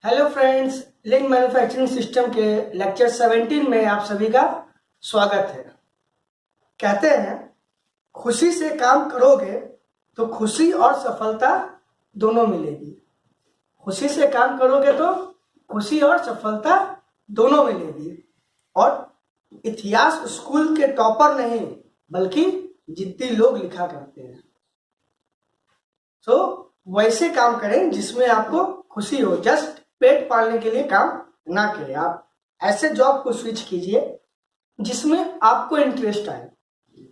Hello friends, लीन manufacturing system के lecture 17 में आप सभी का स्वागत है। कहते हैं खुशी से काम करोगे तो खुशी और सफलता दोनों मिलेगी। खुशी से काम करोगे तो खुशी और सफलता दोनों मिलेगी। और इतिहास स्कूल के टॉपर नहीं बल्कि जिद्दी लोग लिखा करते हैं। तो वैसे काम करें जिसमें आपको खुशी हो। जस्ट पेट पालने के लिए काम ना करें। आप ऐसे जॉब को स्विच कीजिए जिसमें आपको इंटरेस्ट आए।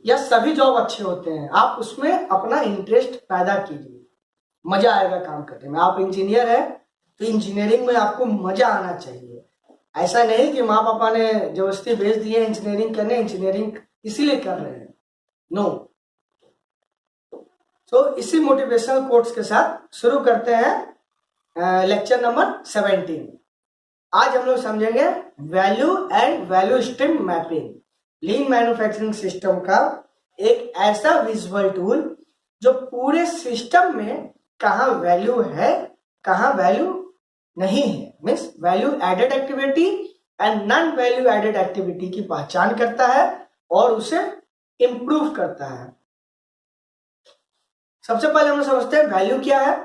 या सभी जॉब अच्छे होते हैं, आप उसमें अपना इंटरेस्ट पैदा कीजिए, मजा आएगा काम करने में। आप इंजीनियर है तो इंजीनियरिंग में आपको मजा आना चाहिए। ऐसा नहीं कि माँ पापा ने जबरदस्ती भेज दिए इंजीनियरिंग करने, इंजीनियरिंग इसीलिए कर रहे हैं। नो। तो इसी मोटिवेशनल कोट्स के साथ शुरू करते हैं लेक्चर नंबर 17। आज हम लोग समझेंगे value and value stream mapping. Lean manufacturing system का एक ऐसा विजुअल टूल जो पूरे सिस्टम में कहाँ वैल्यू है, कहाँ वैल्यू नहीं है, means value added activity and non value added activity की पहचान करता है और उसे इंप्रूव करता है। सबसे पहले हम समझते हैं वैल्यू क्या है।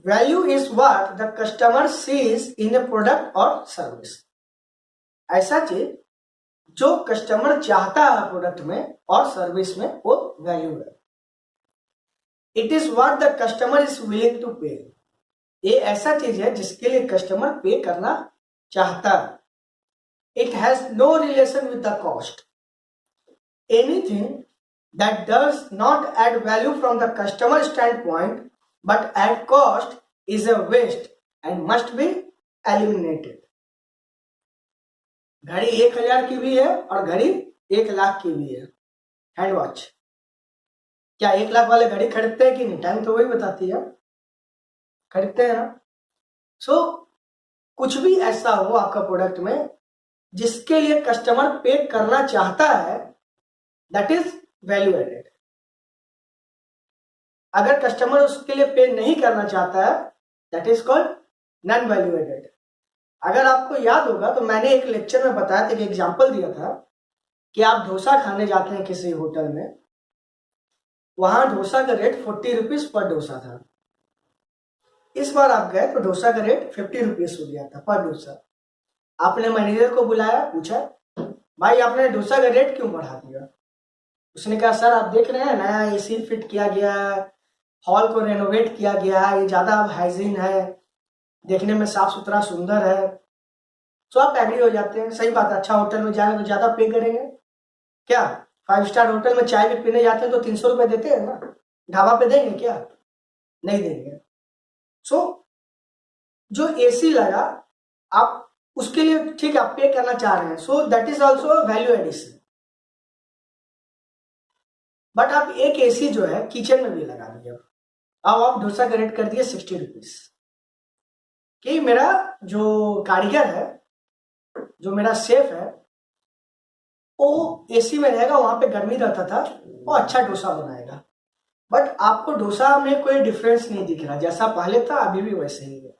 Value is what the customer sees in a product और सर्विस। ऐसा चीज जो कस्टमर चाहता है प्रोडक्ट में और सर्विस में, वो वैल्यू है। It is what the customer is willing to pay. ये ऐसा चीज है जिसके लिए कस्टमर पे करना चाहता है। It has no relation with the cost. Anything that does not add value from the customer standpoint but add cost is a waste and must be eliminated. घड़ी 1000 की भी है और घड़ी 1,00,000 की भी है। हैंड वॉच क्या 1,00,000 वाले घड़ी खरीदते हैं कि नहीं? टाइम तो वही बताती है, खरीदते हैं ना। सो कुछ भी ऐसा हो आपका प्रोडक्ट में जिसके लिए कस्टमर पे करना चाहता है, दैट इज वैल्यू एडेड। अगर कस्टमर उसके लिए पे नहीं करना चाहता है, that is called non value added. अगर आपको याद होगा तो मैंने एक लेक्चर में बताया था, एक एग्जांपल दिया था कि आप डोसा खाने जाते हैं किसी होटल में, वहां डोसा का रेट 40 रुपीज पर डोसा था। इस बार आप गए तो डोसा का रेट 50 रुपीज हो गया था पर डोसा। आपने मैनेजर को बुलाया, पूछा भाई आपने डोसा का रेट क्यों बढ़ा दिया? उसने कहा सर आप देख रहे हैं नया एसी फिट किया गया है, हॉल को रेनोवेट किया गया है, ये ज्यादा हाइजीन है, देखने में साफ सुथरा सुंदर है। तो आप एग्री हो जाते हैं, सही बात है, अच्छा होटल में जाएंगे तो ज्यादा पे करेंगे। क्या 5 स्टार होटल में चाय भी पीने जाते हैं तो 300 रुपए देते हैं ना, ढाबा पे देंगे क्या? नहीं देंगे। सो जो एसी लगा आप उसके लिए ठीक है, आप पे करना चाह रहे हैं, so that is also value addition. But आप एक एसी जो है किचन में भी लगा दिया, अब आप डोसा का रेट कर दिए 60 रुपीज। कि मेरा जो कारीगर है, जो मेरा शेफ है, वो एसी में रहेगा, वहां पे गर्मी रहता था, वो अच्छा डोसा बनाएगा। बट आपको डोसा में कोई डिफरेंस नहीं दिख रहा, जैसा पहले था अभी भी वैसे ही है।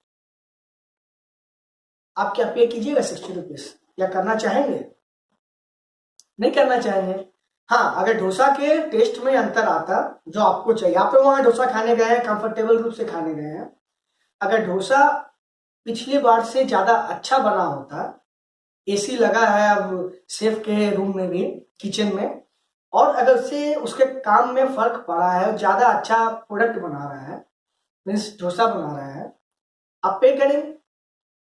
आप क्या पे कीजिएगा 60 रुपीज, या करना चाहेंगे? नहीं करना चाहेंगे। हाँ, अगर डोसा के टेस्ट में अंतर आता जो आपको चाहिए, आप तो वहां डोसा खाने गए हैं, कंफर्टेबल रूप से खाने गए हैं, अगर डोसा पिछली बार से ज्यादा अच्छा बना होता, एसी लगा है अब शेफ के रूम में भी, किचन में, और अगर से उसके काम में फर्क पड़ा है, ज्यादा अच्छा प्रोडक्ट बना रहा है, मीन्स डोसा बना रहा है, आप पे करेंगे,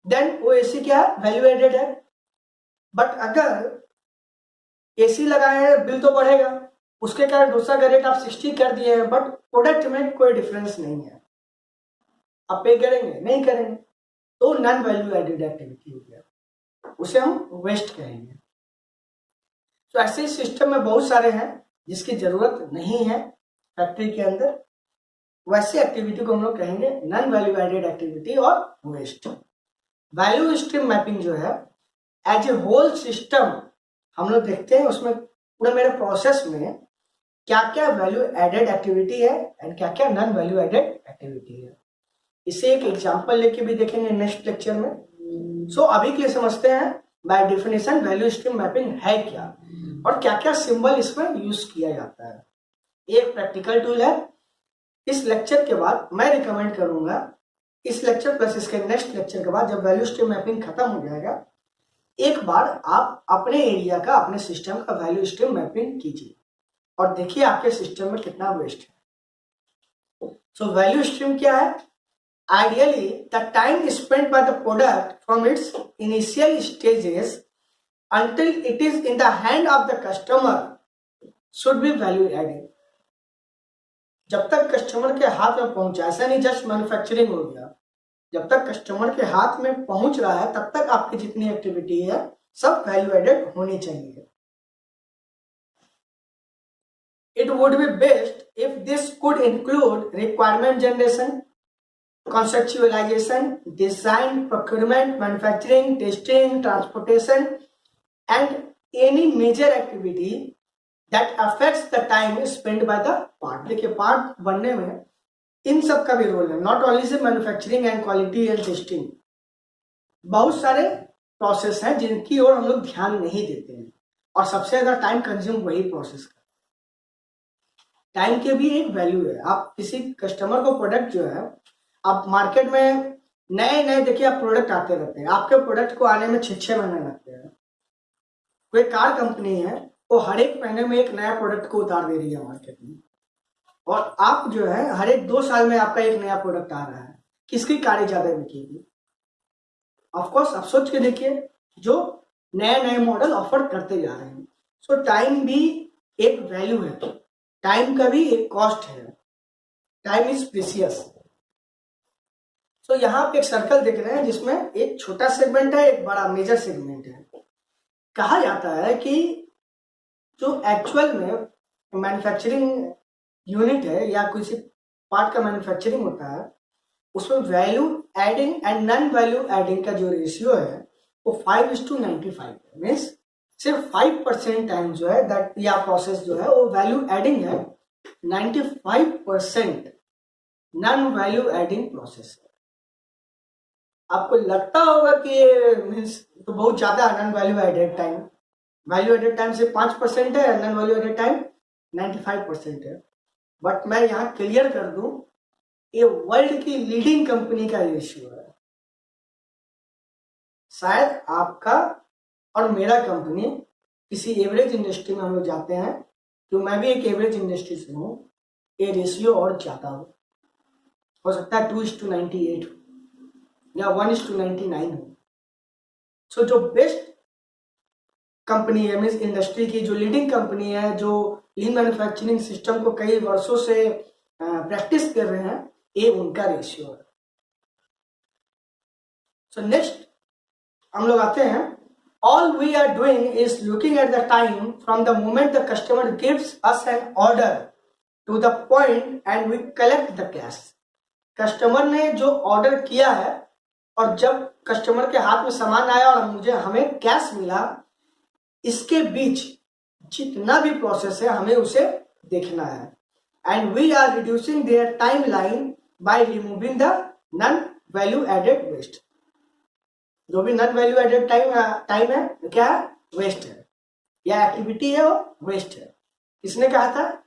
देन वो एसी क्या है? वैल्यू एडेड है। बट अगर एसी लगाए हैं, बिल तो बढ़ेगा, उसके कारण डोसा का रेट आप 60 कर दिए हैं, बट प्रोडक्ट में कोई डिफरेंस नहीं है, आप पे करेंगे? नहीं करेंगे। तो नॉन वैल्यू एडेड एक्टिविटी हो गया, उसे हम वेस्ट कहेंगे। तो ऐसे सिस्टम में बहुत सारे हैं जिसकी जरूरत नहीं है फैक्ट्री के अंदर, वैसे एक्टिविटी को हम लोग कहेंगे नॉन वैल्यू एडेड एक्टिविटी और वेस्ट। वैल्यू स्ट्रीम मैपिंग जो है एज ए होल सिस्टम हम लोग देखते हैं, उसमें पूरे मेरे प्रोसेस में क्या क्या वैल्यू एडेड एक्टिविटी है एंड क्या क्या नॉन वैल्यू एडेड एक्टिविटी है। इसे एक एग्जांपल लेके भी देखेंगे नेक्स्ट लेक्चर में। सो अभी के लिए समझते हैं by definition value stream mapping है क्या और क्या क्या सिंबल इसमें यूज किया जाता है। एक प्रैक्टिकल टूल है। इस लेक्चर के बाद मैं रिकमेंड करूंगा, इस लेक्चर प्लस इसके नेक्स्ट लेक्चर के बाद जब वैल्यू स्ट्रीम मैपिंग खत्म हो जाएगा, एक बार आप अपने एरिया का, अपने सिस्टम का वैल्यू स्ट्रीम मैपिंग कीजिए और देखिए आपके सिस्टम में कितना वेस्ट है। सो वैल्यू स्ट्रीम क्या है? Ideally the time spent by the product from its initial stages until it is in the hand of the customer should be value added। जब तक कस्टमर के हाथ में पहुंचा, ऐसा नहीं जस्ट मैन्युफैक्चरिंग हो गया, जब तक कस्टमर के हाथ में पहुंच रहा है तब तक आपकी जितनी एक्टिविटी है सब वैल्यू एडेड होनी चाहिए। It would be best if this could include requirement generation, conceptualization, design, procurement, manufacturing, testing, transportation, and any major activity that affects the time spent by the part। देखिए part बनने में इन सब का भी role है, not only say manufacturing and quality and testing. बहुत सारे process हैं जिनकी ओर हम लोग ध्यान नहीं देते हैं और सबसे ज्यादा टाइम कंज्यूम वही प्रोसेस का। टाइम के भी एक वैल्यू है। आप किसी कस्टमर को प्रोडक्ट जो है, आप मार्केट में नए नए देखिए आप प्रोडक्ट आते रहते हैं, आपके प्रोडक्ट को आने में 6 महीने लगते हैं। कोई कार कंपनी है वो हर एक महीने में एक नया प्रोडक्ट को उतार दे रही है मार्केट में, और आप जो है हर एक 2 साल में आपका एक नया प्रोडक्ट आ रहा है। किसकी कारें ज्यादा बिकेगी? ऑफकोर्स आप सोच के देखिए, जो नए नए मॉडल ऑफर करते जा रहे हैं। सो टाइम भी एक वैल्यू है, टाइम का भी एक कॉस्ट है। Time is precious. सो यहाँ पे एक सर्कल देख रहे हैं जिसमें एक छोटा सेगमेंट है, एक बड़ा मेजर सेगमेंट है। कहा जाता है कि जो एक्चुअल में मैन्युफैक्चरिंग यूनिट है या किसी पार्ट का मैन्युफैक्चरिंग होता है, उसमें value adding and non value adding का जो रेशियो है वो 5:95 है। मीन्स सिर्फ 5% टाइम जो है दैट या प्रोसेस जो है वो वैल्यू एडिंग है, 95% नॉन वैल्यू एडिंग प्रोसेस है। आपको लगता होगा कि ये मीन्स तो बहुत ज्यादा non value added time, value added time से 5% है, नॉन वैल्यू एडेड टाइम 95% है। बट मैं यहाँ क्लियर कर दूं, ये वर्ल्ड की लीडिंग कंपनी का रेशियो है। शायद आपका और मेरा कंपनी किसी एवरेज इंडस्ट्री में हम लोग जाते हैं, तो मैं भी एक एवरेज इंडस्ट्री से हूँ, ये रेशियो और ज्यादा हो सकता है 2:98 हो या 1:99 हो। सो जो बेस्ट कंपनी है, मीन्स इंडस्ट्री की जो लीडिंग कंपनी है, जो लीन मैन्युफैक्चरिंग सिस्टम को कई वर्षों से प्रैक्टिस कर रहे हैं, ये उनका रेशियो है। सो नेक्स्ट हम लोग आते हैं, all we are doing is looking at the time from the moment the customer gives us an order to the point and we collect the cash. Customer ने जो ऑर्डर किया है और जब कस्टमर के हाथ में सामान आया और हमें कैश मिला, इसके बीच जितना भी प्रोसेस है हमें उसे देखना है। And we are reducing their time line by removing the non value added waste. जो भी नॉन वैल्यू एडेड टाइम है तो क्या है? वेस्ट है, या एक्टिविटी है वो वेस्ट है। किसने कहा था?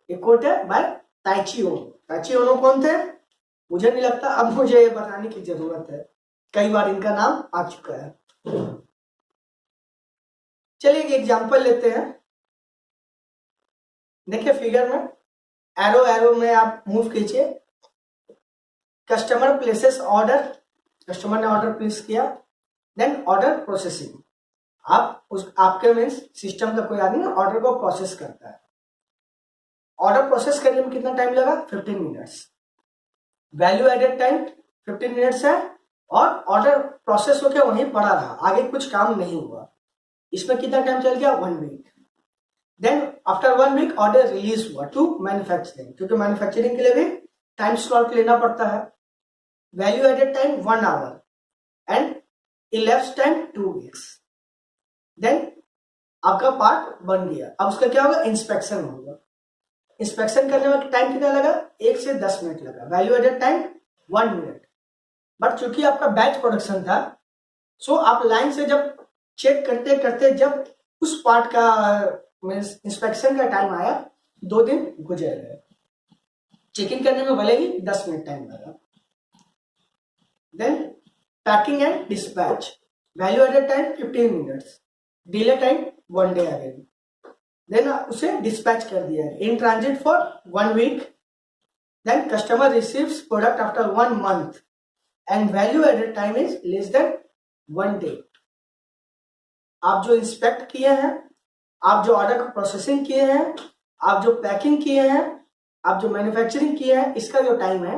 एक कोट है बाय ताइची ओनो। ताइची ओनो कौन थे? मुझे नहीं लगता अब मुझे ये बताने की जरूरत है, कई बार इनका नाम आ चुका है। चलिए एक एग्जांपल लेते हैं। देखिए फिगर में एरो में आप मूव कीजिए। कस्टमर प्लेसेस ऑर्डर, कस्टमर ने ऑर्डर प्लेस किया, देन ऑर्डर प्रोसेसिंग। आपके मीन्स सिस्टम का कोई आदमी ऑर्डर को प्रोसेस करता है। ऑर्डर प्रोसेस करने में कितना टाइम लगा? 15 minutes. Value added time 15 minutes है और ऑर्डर प्रोसेस होकर वहीं पड़ा रहा, आगे कुछ काम नहीं हुआ। इसमें कितना टाइम चल गया? 1 week. Then after 1 week order release हुआ टू मैन्युफैक्चरिंग, क्योंकि मैन्युफैक्चरिंग के लिए भी टाइम स्लॉट लेना पड़ता है। Value added time 1 hour and elapse time 2 weeks. Then आपका पार्ट बन गया। अब उसका क्या होगा? इंस्पेक्शन होगा। इंस्पेक्शन करने में टाइम कितना लगा? 1 से 10 मिनट लगा। Value added time 1 minute. But चूंकि आपका बैच प्रोडक्शन था, सो आप लाइन से जब चेक करते करते जब उस पार्ट का मीन्स इंस्पेक्शन का टाइम आया, 2 दिन गुजर गए। चेकिंग करने में भले ही 10 मिनट टाइम लगा। Then packing and dispatch, value added time 15 minutes, delay time 1 day again. Then उसे डिस्पैच कर दिया है in transit for 1 week. Then customer receives product after 1 month and value added time is less than 1 day. आप जो inspect किए हैं, आप जो ऑर्डर को प्रोसेसिंग किए हैं, आप जो पैकिंग किए हैं, आप जो मैन्युफैक्चरिंग किए हैं, इसका जो टाइम है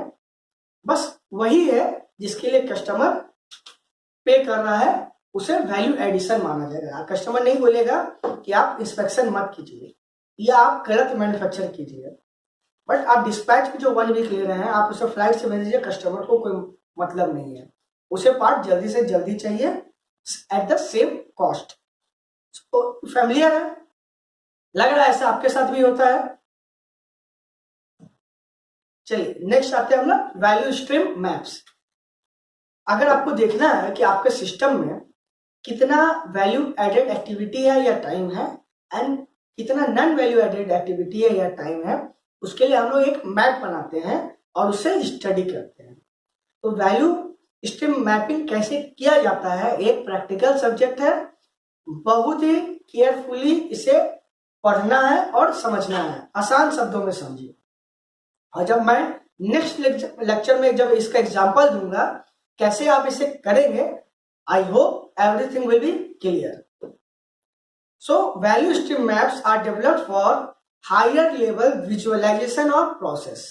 बस वही है जिसके लिए कस्टमर पे कर रहा है, उसे वैल्यू एडिशन माना जाएगा। कस्टमर नहीं बोलेगा कि आप इंस्पेक्शन मत कीजिए या आप गलत मैन्युफैक्चर कीजिए, बट आप डिस्पैच की जो 1 वीक ले रहे हैं, आप उसे फ्लाइट से भेज दीजिए, कस्टमर को कोई मतलब नहीं है, उसे पार्ट जल्दी से जल्दी चाहिए at the same cost. Familiar है, लग रहा है ऐसा आपके साथ भी होता है। चलिए नेक्स्ट आते हैं हम लोग वैल्यू स्ट्रीम मैप्स। अगर आपको देखना है कि आपके सिस्टम में कितना वैल्यू एडेड एक्टिविटी है या टाइम है एंड कितना नॉन वैल्यू एडेड एक्टिविटी है या टाइम है, उसके लिए हम लोग एक मैप बनाते हैं और उसे स्टडी करते हैं। तो वैल्यू स्ट्रीम मैपिंग कैसे किया जाता है, एक प्रैक्टिकल सब्जेक्ट है, बहुत ही केयरफुली इसे पढ़ना है और समझना है, आसान शब्दों में समझिए। और जब मैं नेक्स्ट लेक्चर में जब इसका एग्जांपल दूंगा कैसे आप इसे करेंगे, I hope everything will be clear. So value stream maps are developed for higher level visualization of process.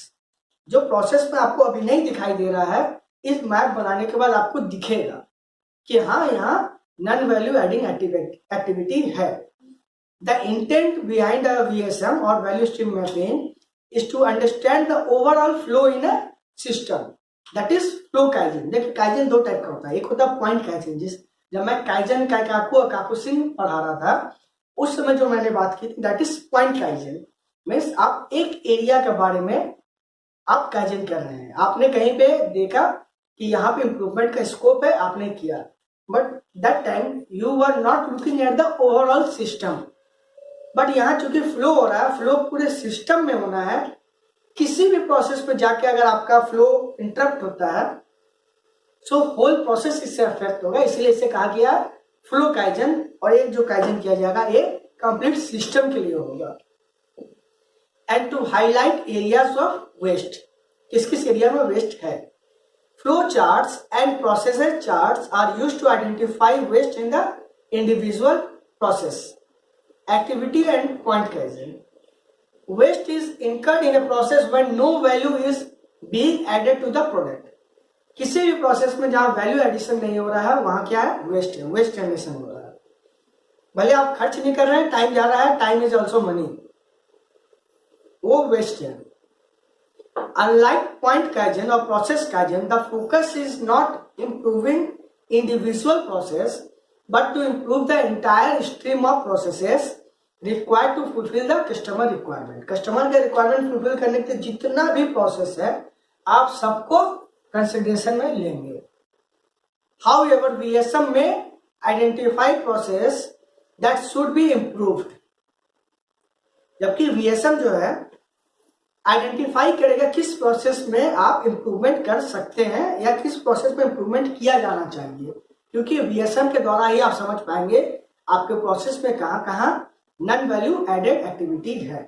जो प्रोसेस में आपको अभी नहीं दिखाई दे रहा है, इस मैप बनाने के बाद आपको दिखेगा कि हाँ यहाँ नॉन वैल्यू एडिंग एक्टिविटी है। The intent behind a VSM और value stream mapping is to understand the overall flow in a system, that is flow kaizen. देखिए काइजन 2 टाइप का होता है, एक होता है पॉइंट काइजन। जब मैं काइजन काकुसिन पढ़ा रहा था उस समय जो मैंने बात की थी that is point kaizen. Means आप एक एरिया के बारे में आप काइजन कर रहे हैं, आपने कहीं पे देखा कि यहाँ पे इंप्रूवमेंट का स्कोप है, आपने किया, but that time you are not looking at the overall system. But यहाँ चूंकि फ्लो हो रहा है, फ्लो पूरे सिस्टम में होना है, किसी भी प्रोसेस पे जाके अगर आपका फ्लो इंटरप्ट होता है सो होल प्रोसेस इससे अफेक्ट होगा, इसलिए इसे कहा गया फ्लो काइजन। और एक जो काइजन किया जाएगा ये कंप्लीट सिस्टम के लिए होगा। And to highlight areas of waste, किस किस एरिया में वेस्ट है। Flow charts and processor charts are used to identify waste in the individual process activity and point kaizen. Waste is incurred in a process when no value is being added to the product. किसी भी process में जहां value addition नहीं हो रहा है वहां क्या है, वेस्ट है, वेस्ट जनरेशन हो रहा है। भले आप खर्च नहीं कर रहे हैं, टाइम जा रहा है, टाइम इज ऑल्सो मनी, वो वेस्ट है। Unlike point kaizen or process kaizen, the focus is not improving individual process but to improve the entire stream of processes required to fulfill the customer requirement. Customer के requirement fulfil करने के जितना भी process है आप सबको consideration में लेंगे। However, VSM में identify process that should be improved, जबकि VSM जो है आइडेंटिफाई करेगा किस प्रोसेस में आप इंप्रूवमेंट कर सकते हैं या किस प्रोसेस में इंप्रूवमेंट किया जाना चाहिए, क्योंकि VSM के द्वारा ही आप समझ पाएंगे आपके प्रोसेस में कहां कहां नॉन वैल्यू एडेड एक्टिविटी है।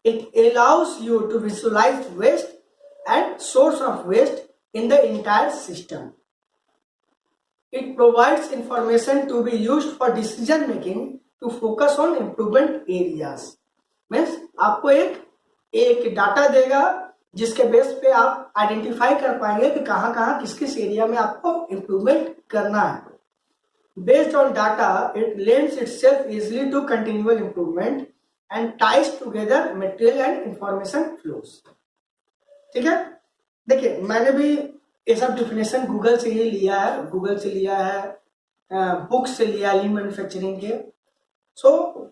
It allows you to visualize waste and source of waste in the entire system. It provides information to be used for decision making to focus on improvement areas. Means आपको एक data देगा जिसके base पे आप identify कर पाएंगे कि कहां कहां किस किस एरिया में आपको इंप्रूवमेंट करना है। Based on data it lends itself easily to continual improvement and ties together material and information flows. ठीक है, देखिए मैंने भी ये सब डिफिनेशन गूगल से ही लिया है, गूगल से लिया है, बुक से लिया लीन मैन्युफैक्चरिंग के। सो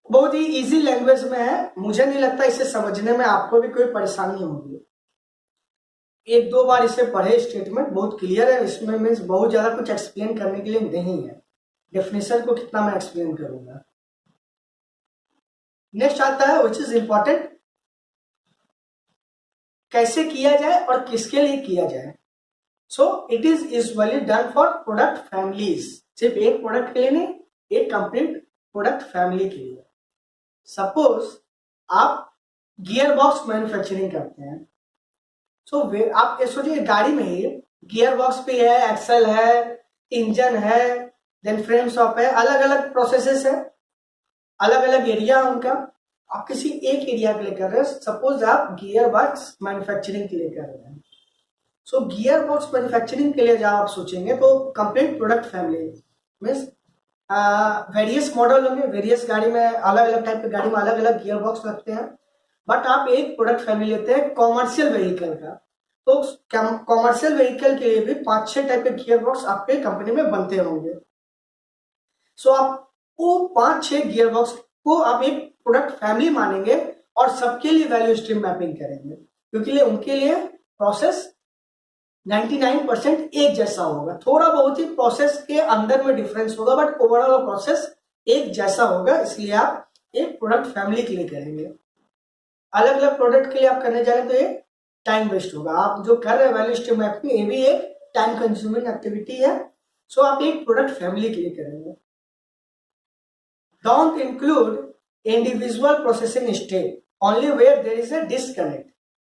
बहुत ही इजी लैंग्वेज में है, मुझे नहीं लगता इसे समझने में आपको भी कोई परेशानी होगी। एक दो बार इसे पढ़े, स्टेटमेंट बहुत क्लियर है, इसमें मीन्स बहुत ज्यादा कुछ एक्सप्लेन करने के लिए नहीं है। डेफिनेशन को कितना मैं एक्सप्लेन करूंगा। नेक्स्ट आता है विच इज इंपॉर्टेंट, कैसे किया जाए और किसके लिए किया जाए। So it is usually done for product families, सिर्फ एक प्रोडक्ट के लिए नहीं, एक कंप्लीट प्रोडक्ट फैमिली के लिए। सपोज आप गियर बॉक्स मैन्युफैक्चरिंग करते हैं, सो आप ये सोचिए गाड़ी में ही गियर बॉक्स भी है, एक्सल है, इंजन है, देन फ्रेम शॉप है, अलग अलग प्रोसेसेस है, अलग अलग एरिया है उनका। आप किसी एक एरिया के लिए कर रहे हैं, सपोज आप गियर बॉक्स मैन्युफैक्चरिंग के लिए कर रहे हैं। सो गियर बॉक्स मैन्युफैक्चरिंग के लिए जब आप सोचेंगे तो complete product family means various model होंगे, वेरियस गाड़ी में अलग अलग टाइप की गाड़ी में अलग अलग गियर बॉक्स लगते हैं। बट आप एक प्रोडक्ट फैमिली लेते हैं कॉमर्शियल व्हीकल का, तो कॉमर्शियल व्हीकल के लिए भी 5-6 टाइप के गियर बॉक्स आपके कंपनी में बनते होंगे। सो आप वो 5-6 गियर बॉक्स को आप एक प्रोडक्ट फैमिली मानेंगे और सबके लिए वैल्यू स्ट्रीम मैपिंग करेंगे, क्योंकि उनके लिए प्रोसेस 99% एक जैसा होगा। थोड़ा बहुत ही प्रोसेस के अंदर में डिफरेंस होगा, बट ओवरऑल प्रोसेस एक जैसा होगा, इसलिए आप एक प्रोडक्ट फैमिली के लिए करेंगे। अलग अलग प्रोडक्ट के लिए आप करने जा रहे हैं तो ये टाइम वेस्ट होगा। आप जो कर रहे हैं वैल्यू स्ट्रीम मैपिंग, ये भी एक टाइम कंज्यूमिंग एक्टिविटी है। सो आप एक प्रोडक्ट फैमिली के लिए करेंगे। Don't include individual processing step only where there is a disconnect.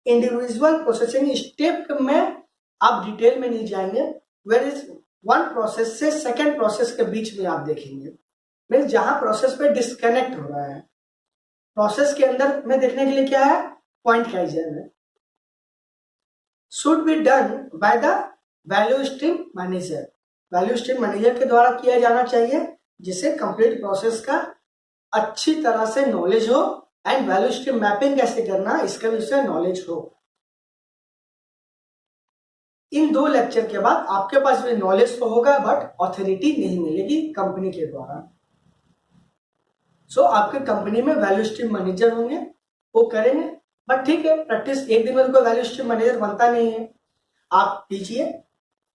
Individual processing step में आप डिटेल में नहीं जाएंगे, वेयर इज वन प्रोसेस से सेकेंड प्रोसेस के बीच में आप देखेंगे, मीन्स जहां प्रोसेस पे डिस्कनेक्ट हो रहा है। प्रोसेस के अंदर में देखने के लिए क्या है, पॉइंट काइजन है। Should be done by the value stream manager, value stream manager के द्वारा किया जाना चाहिए, जिसे कंप्लीट प्रोसेस का अच्छी तरह से नॉलेज हो एंड वैल्यू स्ट्रीम मैपिंग कैसे करना इसका भी उसे नॉलेज हो। इन 2 लेक्चर के बाद आपके पास भी नॉलेज तो होगा, बट ऑथोरिटी नहीं मिलेगी कंपनी के द्वारा। सो आपके कंपनी में वैल्यू स्ट्रीम मैनेजर होंगे, वो करेंगे। बट ठीक है, प्रैक्टिस एक दिन में कोई वैल्यू स्ट्रीम मैनेजर बनता नहीं है। आप कीजिए,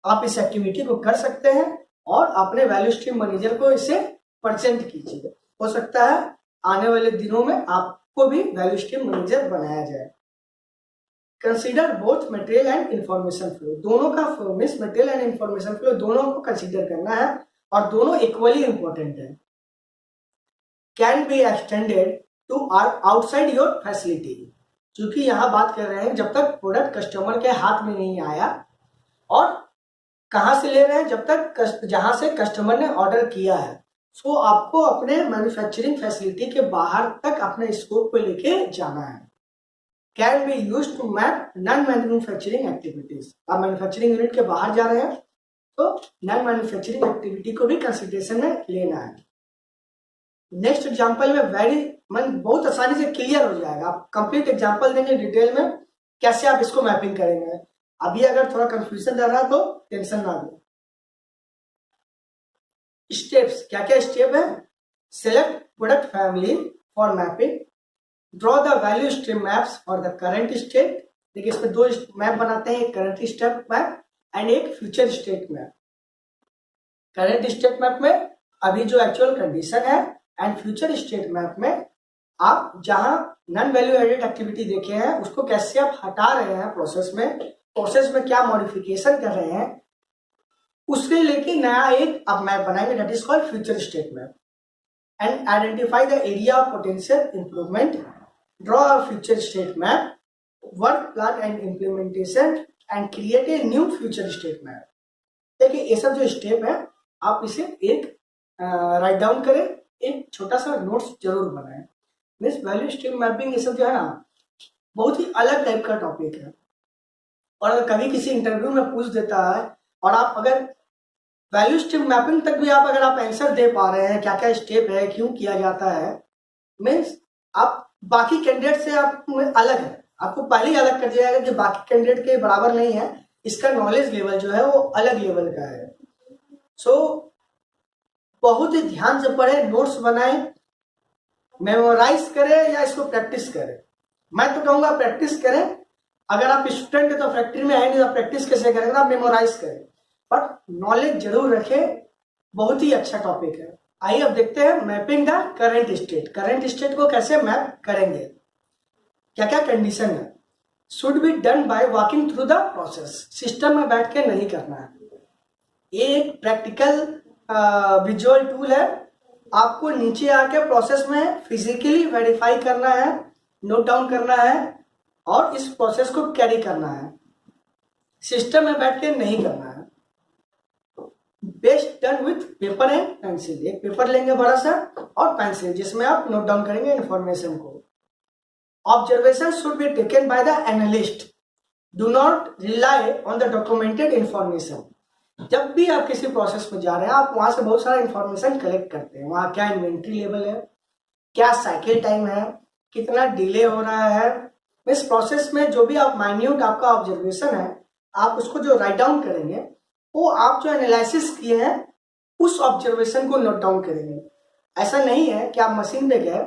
आप इस एक्टिविटी को कर सकते हैं और अपने वैल्यू स्ट्रीम मैनेजर को इसे प्रेजेंट कीजिए। हो सकता है आने वाले दिनों में आपको भी वैल्यू स्ट्रीम मैनेजर बनाया जाए। Consider both material and information flow, दोनों का means material and information flow दोनों को कंसीडर करना है और दोनों इक्वली इंपॉर्टेंट है। Can be extended to outside your facility, क्योंकि यहां बात कर रहे हैं जब तक प्रोडक्ट कस्टमर के हाथ में नहीं आया, और कहां से ले रहे हैं, जब तक जहां से कस्टमर ने ऑर्डर किया है। सो आपको अपने मैन्युफैक्चरिंग फैसिलिटी के बाहर तक अपने स्कोप को लेके जाना है। Can be use to map non manufacturing activities, आप मैन्युफैक्चरिंग यूनिट के बाहर जा रहे हैं तो नॉन मैन्युफैक्चरिंग एक्टिविटी को भी कंसिडरेशन में लेना है। नेक्स्ट एग्जांपल में बहुत आसानी से क्लियर हो जाएगा। आप कंप्लीट एग्जांपल देंगे डिटेल में कैसे आप इसको मैपिंग करेंगे। अभी अगर थोड़ा कंफ्यूजन रह रहा तो टेंशन ना लो। स्टेप्स, क्या क्या स्टेप है, select product family for mapping, draw the value stream maps for the current state. देखिए इसमें 2 मैप बनाते हैं, एक करंट स्टेट मैप एंड एक future state map. Current state map में अभी जो एक्चुअल कंडीशन है, एंड फ्यूचर स्टेट मैप में आप जहां नॉन वैल्यू एडेड एक्टिविटी देखे हैं उसको कैसे आप हटा रहे हैं प्रोसेस में क्या मॉडिफिकेशन कर रहे हैं, उसके लेके नया एक आप मैप बनाएंगे, that is called future state map. And identify the area of potential improvement, draw a future state map, work plan and implementation and create a new future state map. देखिए ये सब जो स्टेप है आप इसे एक write down करें, एक छोटा सा नोट्स जरूर बनाएं। मीन्स वैल्यू स्ट्रीम मैपिंग ये सब जो है ना बहुत ही अलग टाइप का टॉपिक है, और अगर कभी किसी इंटरव्यू में पूछ देता है और आप अगर वैल्यू स्ट्रीम मैपिंग तक भी आप अगर आप आंसर दे पा रहे हैं, क्या क्या स्टेप है, क्यों किया जाता है, मीन्स आप बाकी कैंडिडेट से आप अलग है, आपको पहले ही अलग कर दिया जाएगा कि बाकी कैंडिडेट के बराबर नहीं है, इसका नॉलेज लेवल जो है वो अलग लेवल का है। सो बहुत ही ध्यान से पढ़े, नोट्स बनाए, मेमोराइज करें या इसको प्रैक्टिस करें। मैं तो कहूंगा प्रैक्टिस करें, अगर आप स्टूडेंट है तो फैक्ट्री में है नहीं तो प्रैक्टिस कैसे करेंगे, आप मेमोराइज करें, बट नॉलेज जरूर रखें। बहुत ही अच्छा टॉपिक है। आइए अब देखते हैं mapping the current state. Current state को कैसे मैप करेंगे, क्या क्या कंडीशन है। Should be done by walking through the process, system में बैठ के नहीं करना है। ये एक प्रैक्टिकल विजुअल टूल है। आपको नीचे आके प्रोसेस में फिजिकली वेरीफाई करना है, नोट डाउन करना है और इस प्रोसेस को कैरी करना है। सिस्टम में बैठ के नहीं करना है। Best done with paper and pencil. एक पेपर लेंगे बड़ा सा और पेंसिल, जिसमें आप नोट डाउन करेंगे इंफॉर्मेशन को। Observation should be taken by the analyst, do not rely on the documented information. जब भी आप किसी प्रोसेस में जा रहे हैं, आप वहां से बहुत सारा इंफॉर्मेशन कलेक्ट करते हैं। वहां क्या इन्वेंट्री लेवल है, क्या साइकिल टाइम है, कितना डिले हो रहा है। इस प्रोसेस में जो भी आप माइन्यूट आपका ऑब्जर्वेशन है, आप उसको जो राइट डाउन करेंगे, वो आप जो एनालिसिस किए हैं उस ऑब्जर्वेशन को नोट डाउन करेंगे। ऐसा नहीं है कि आप मशीन पे गए,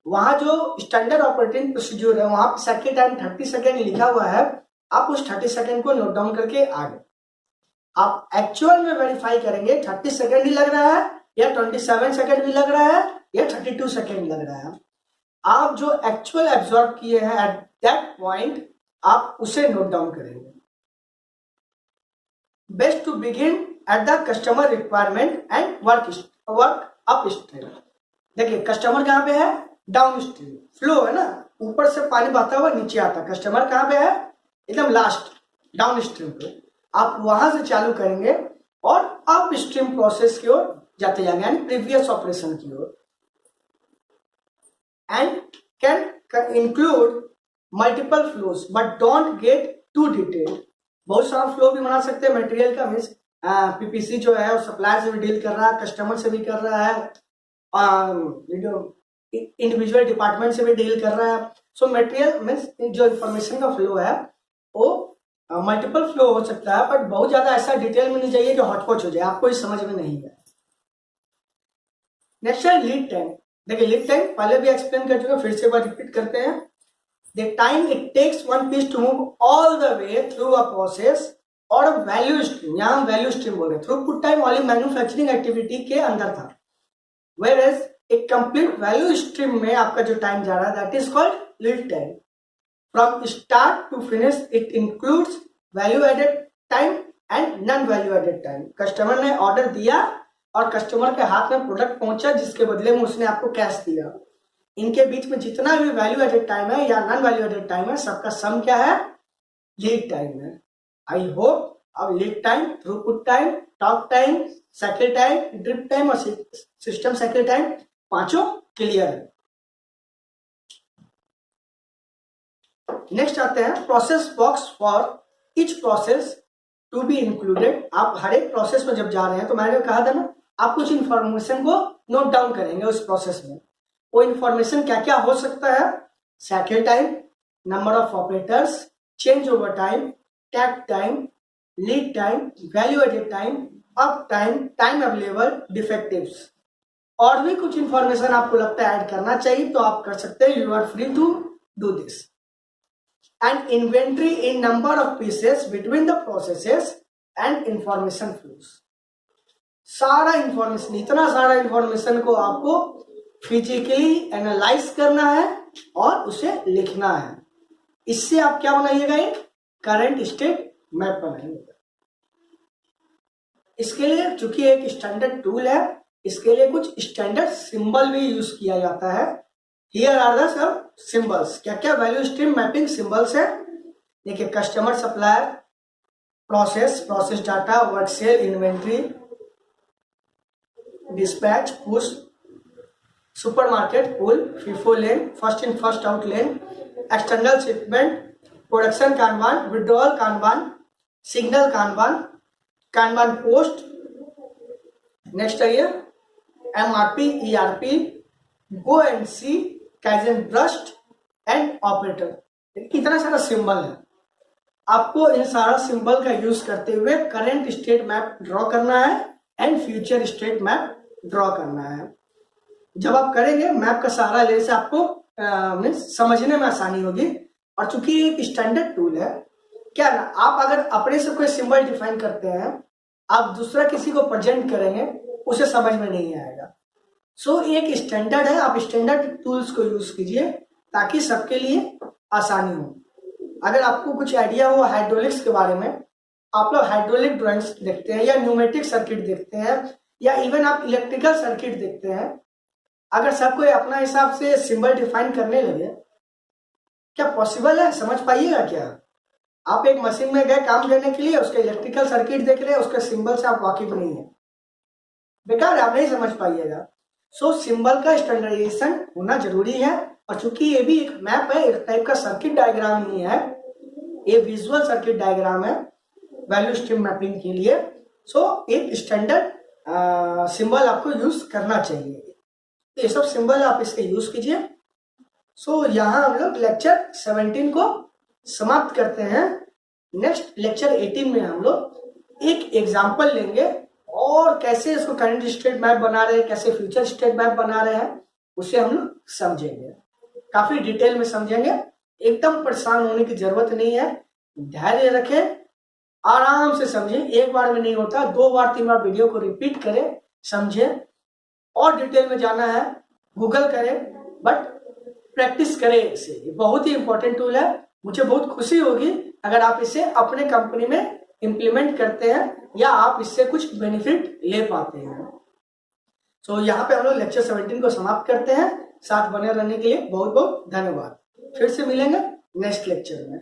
वहां जो स्टैंडर्ड ऑपरेटिंग प्रोसीड्यूर है वहां साइकिल टाइम 30 सेकेंड लिखा हुआ है, आप उस 30 सेकेंड को नोट डाउन करके आ गए। आप एक्चुअल में वेरीफाई करेंगे 30 सेकेंड ही लग रहा है या 27 सेकेंड भी लग रहा है या 32 सेकेंड लग रहा है। आप जो एक्चुअल एब्जॉर्ब किए हैं एट दैट पॉइंट, आप उसे नोट डाउन करेंगे। Best to begin at the customer requirement and work upstream. देखिए कस्टमर कहाँ पे है, डाउन स्ट्रीम फ्लो है ना, ऊपर से पानी बहता हुआ नीचे आता। कस्टमर कहाँ पे है, एकदम लास्ट डाउन स्ट्रीम पे। आप वहां से चालू करेंगे और अप स्ट्रीम प्रोसेस की ओर जाते जाएंगे, यानी प्रीवियस ऑपरेशन की ओर। And can include multiple flows but don't get to detail. बहुत सारा फ्लो भी बना सकते हैं मटेरियल का, मीन्स पीपीसी जो है वो सप्लायर से भी डील कर रहा है, कस्टमर से भी कर रहा है, इंडिविजुअल डिपार्टमेंट से भी डील कर रहा है। सो मटेरियल मीन्स जो इंफॉर्मेशन का फ्लो है वो मल्टीपल फ्लो हो सकता है, बट बहुत ज्यादा ऐसा डिटेल में नहीं चाहिए कि हॉटपॉच हो जाए, आपको इस समझ में नहीं है। नेक्स्ट है लीड टाइम। देखिए लीड टाइम पहले भी एक्सप्लेन कर चुके, फिर से एक बार रिपीट करते हैं। The time it takes one piece to move all the way through a process और अ वैल्यू स्ट्रीम। यहाँ हम वैल्यू स्ट्रीम बोल रहे हैं। थ्रूपुट टाइम वाली मैन्युफैक्चरिंग एक्टिविटी के अंदर था, वेयर एज एक कंप्लीट वैल्यू स्ट्रीम में आपका जो टाइम जा रहा है that is called lead time. From start to finish it includes value added time and non value added time. Customer ने ऑर्डर दिया और कस्टमर के हाथ में प्रोडक्ट पहुंचा जिसके बदले में उसने आपको कैश दिया। इनके बीच में जितना भी वैल्यू एडेड टाइम है या नॉन वैल्यू एडेड टाइम है, सबका सम क्या है, लीड टाइम है। आई होप अब lead time, throughput time, takt time, cycle time, drip time और सिस्टम साइकिल टाइम पांचों क्लियर है। नेक्स्ट आते हैं process box for each process to be included. आप हर एक प्रोसेस में जब जा रहे हैं तो मैंने कहा था ना, आप कुछ इंफॉर्मेशन को नोट डाउन करेंगे उस प्रोसेस में। वो इंफॉर्मेशन क्या क्या हो सकता है, cycle time, number of operators, changeover time, tag time, lead time, value added time, uptime, time available, defectives. और भी कुछ इंफॉर्मेशन आपको लगता है ऐड करना चाहिए तो आप कर सकते हैं, you are free to do this. And inventory in number of pieces between the processes and information flows. सारा इंफॉर्मेशन, इतना सारा इंफॉर्मेशन को आपको फिजिकली एनालाइज करना है और उसे लिखना है। इससे आप क्या बनाइएगा, एक करंट स्टेट मैप बनाइएगा। इसके लिए चूंकि एक स्टैंडर्ड टूल है, इसके लिए कुछ स्टैंडर्ड सिंबल भी यूज किया जाता है। Here are the sub symbols. क्या क्या वैल्यू स्ट्रीम मैपिंग सिंबल्स है, देखिए customer, supplier, process, process data, work cell, inventory, dispatch, push, supermarket, pull, FIFO lane, first in first out lane, external shipment, production kanban, withdrawal kanban, signal kanban, kanban post. Next है ये MRP, ERP, go and see, kaizen burst and operator. इतना सारा symbol है। आपको इन सारा symbol का use करते हुए करंट स्टेट मैप ड्रॉ करना है and future state map draw करना है। जब आप करेंगे मैप का सहारा लेने से आपको मीन्स समझने में आसानी होगी और चूंकि ये एक स्टैंडर्ड टूल है, क्या ना, आप अगर अपने से कोई सिंबल डिफाइन करते हैं, आप दूसरा किसी को प्रेजेंट करेंगे, उसे समझ में नहीं आएगा। सो एक स्टैंडर्ड है, आप स्टैंडर्ड टूल्स को यूज कीजिए ताकि सबके लिए आसानी हो। अगर आपको कुछ आइडिया हो हाइड्रोलिक्स के बारे में, आप लोग हाइड्रोलिक ड्राइंग्स देखते हैं या न्यूमेटिक सर्किट देखते हैं या इवन आप इलेक्ट्रिकल सर्किट देखते हैं, अगर सब कोई अपना हिसाब से सिंबल डिफाइन करने लगे, क्या पॉसिबल है? समझ पाइएगा क्या? आप एक मशीन में गए काम करने के लिए, उसके इलेक्ट्रिकल सर्किट देख रहे हैं, उसके सिंबल से आप वाकिफ नहीं है, बेकार है, आप नहीं समझ पाइएगा। सो सिंबल का स्टैंडर्डाइजेशन होना जरूरी है। और चूंकि ये भी एक मैप है, एक टाइप का सर्किट डायग्राम ही है, ये विजुअल सर्किट डायग्राम है वैल्यू स्ट्रीम मैपिंग के लिए। सो एक स्टैंडर्ड सिंबल आपको यूज करना चाहिए। ये सब सिंबल आप इसके यूज कीजिए। सो यहाँ हम लोग लेक्चर 17 को समाप्त करते हैं। नेक्स्ट लेक्चर 18 में हम लोग एक एग्जाम्पल लेंगे और कैसे इसको करंट स्टेट मैप बना रहे हैं, कैसे फ्यूचर स्टेट मैप बना रहे हैं, उसे हम लोग समझेंगे, काफी डिटेल में समझेंगे। एकदम परेशान होने की जरूरत नहीं है, धैर्य रखें, आराम से समझें। एक बार में नहीं होता, 2 बार 3 बार वीडियो को रिपीट करें, समझें। और डिटेल में जाना है गूगल करें, बट प्रैक्टिस करें इसे। ये बहुत ही इंपॉर्टेंट टूल है। मुझे बहुत खुशी होगी अगर आप इसे अपने कंपनी में इम्प्लीमेंट करते हैं या आप इससे कुछ बेनिफिट ले पाते हैं। सो यहाँ पे हम लोग लेक्चर 17 को समाप्त करते हैं। साथ बने रहने के लिए बहुत बहुत धन्यवाद। फिर से मिलेंगे नेक्स्ट लेक्चर में।